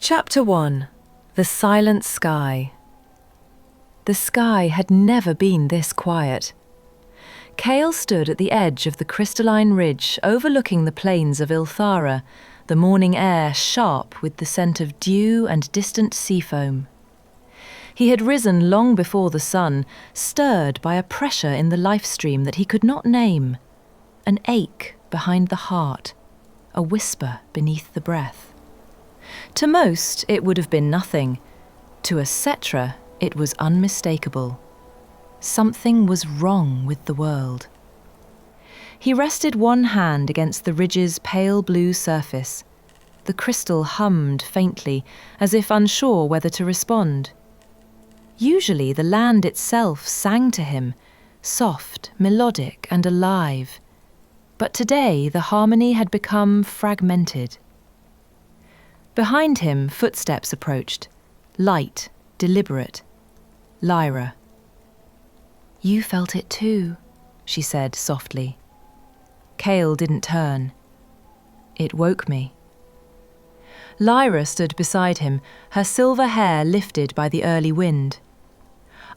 Chapter 1. The Silent Sky. The sky had never been this quiet. Cale stood at the edge of the crystalline ridge overlooking the plains of Ilthara, the morning air sharp with the scent of dew and distant sea foam. He had risen long before the sun, stirred by a pressure in the life stream that he could not name, an ache behind the heart, a whisper beneath the breath. To most, it would have been nothing. To a Cetra, it was unmistakable. Something was wrong with the world. He rested one hand against the ridge's pale blue surface. The crystal hummed faintly, as if unsure whether to respond. Usually the land itself sang to him, soft, melodic, and alive. But today the harmony had become fragmented. Behind him, footsteps approached, light, deliberate. Lyra. "You felt it too," she said softly. Cale didn't turn. "It woke me." Lyra stood beside him, her silver hair lifted by the early wind.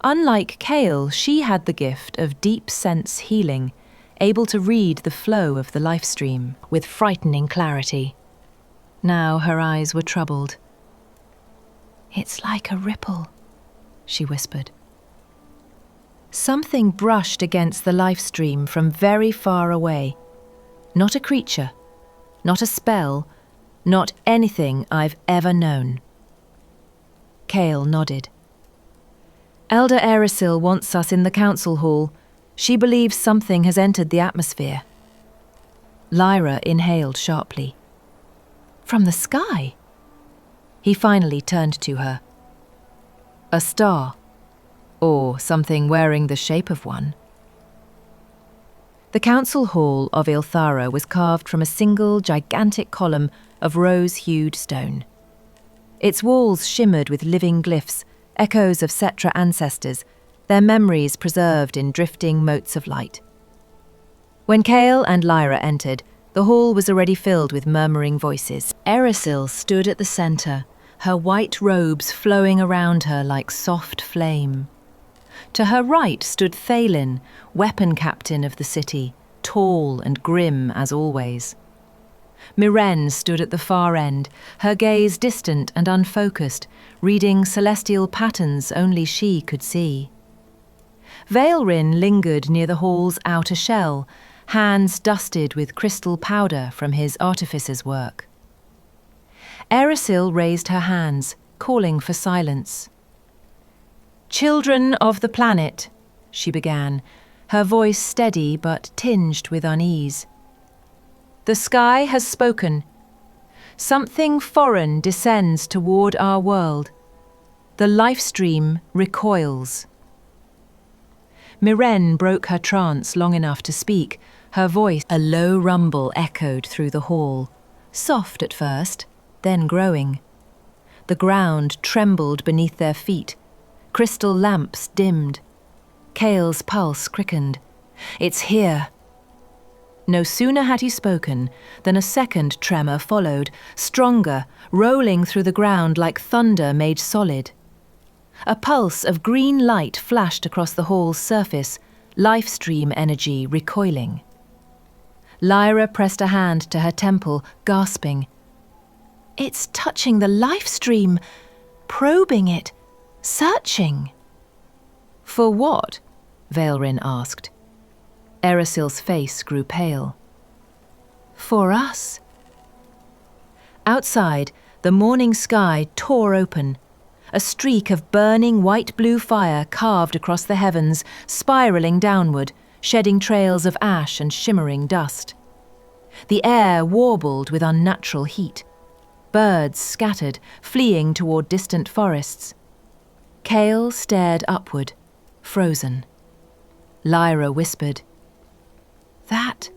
Unlike Cale, she had the gift of deep sense healing, able to read the flow of the life stream with frightening clarity. Now her eyes were troubled. "It's like a ripple," she whispered. Something brushed against the life stream from very far away. Not a creature, not a spell, not anything I've ever known. Cale nodded. "Elder Erysil wants us in the council hall. She believes something has entered the atmosphere." Lyra inhaled sharply. "From the sky?" He finally turned to her. "A star. Or something wearing the shape of one." The council hall of Ilthara was carved from a single gigantic column of rose-hued stone. Its walls shimmered with living glyphs, echoes of Cetra ancestors, their memories preserved in drifting motes of light. When Cale and Lyra entered, the hall was already filled with murmuring voices. Erysil stood at the centre, her white robes flowing around her like soft flame. To her right stood Thalin, weapon captain of the city, tall and grim as always. Myrenne stood at the far end, her gaze distant and unfocused, reading celestial patterns only she could see. Veilrin lingered near the hall's outer shell, hands dusted with crystal powder from his artificer's work. Erysil raised her hands, calling for silence. "Children of the planet," she began, her voice steady but tinged with unease. "The sky has spoken. Something foreign descends toward our world. The life stream recoils." Myrenne broke her trance long enough to speak, her voice a low rumble echoed through the hall, soft at first, then growing. The ground trembled beneath their feet. Crystal lamps dimmed. Cale's pulse quickened. "It's here." No sooner had he spoken than a second tremor followed, stronger, rolling through the ground like thunder made solid. A pulse of green light flashed across the hall's surface, life stream energy recoiling. Lyra pressed a hand to her temple, gasping. "It's touching the life stream, probing it, searching." "For what?" Veilrin asked. Erysil's face grew pale. "For us." Outside, the morning sky tore open. A streak of burning white-blue fire carved across the heavens, spiralling downward, shedding trails of ash and shimmering dust. The air warbled with unnatural heat. Birds scattered, fleeing toward distant forests. Cale stared upward, frozen. Lyra whispered, That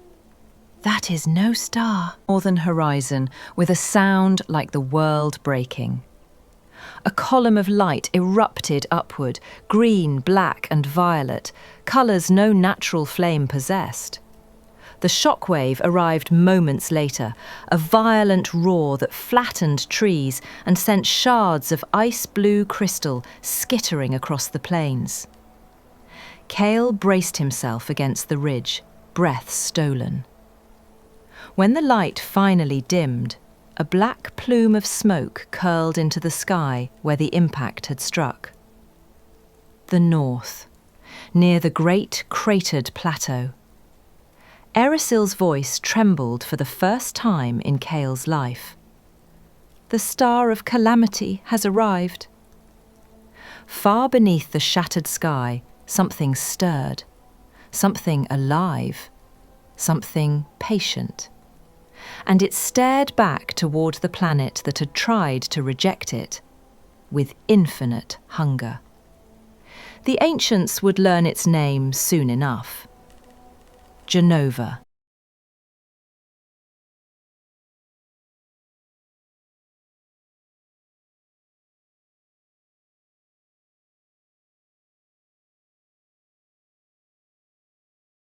is no star." Northern horizon, with a sound like the world breaking. A column of light erupted upward, green, black, and violet, colours no natural flame possessed. The shockwave arrived moments later, a violent roar that flattened trees and sent shards of ice-blue crystal skittering across the plains. Cale braced himself against the ridge, breath stolen. When the light finally dimmed, a black plume of smoke curled into the sky where the impact had struck. The north, near the great cratered plateau. Erisil's voice trembled for the first time in Cale's life. The star of calamity has arrived. Far beneath the shattered sky, something stirred, something alive, something patient. And it stared back toward the planet that had tried to reject it, with infinite hunger. The ancients would learn its name soon enough. Jenova,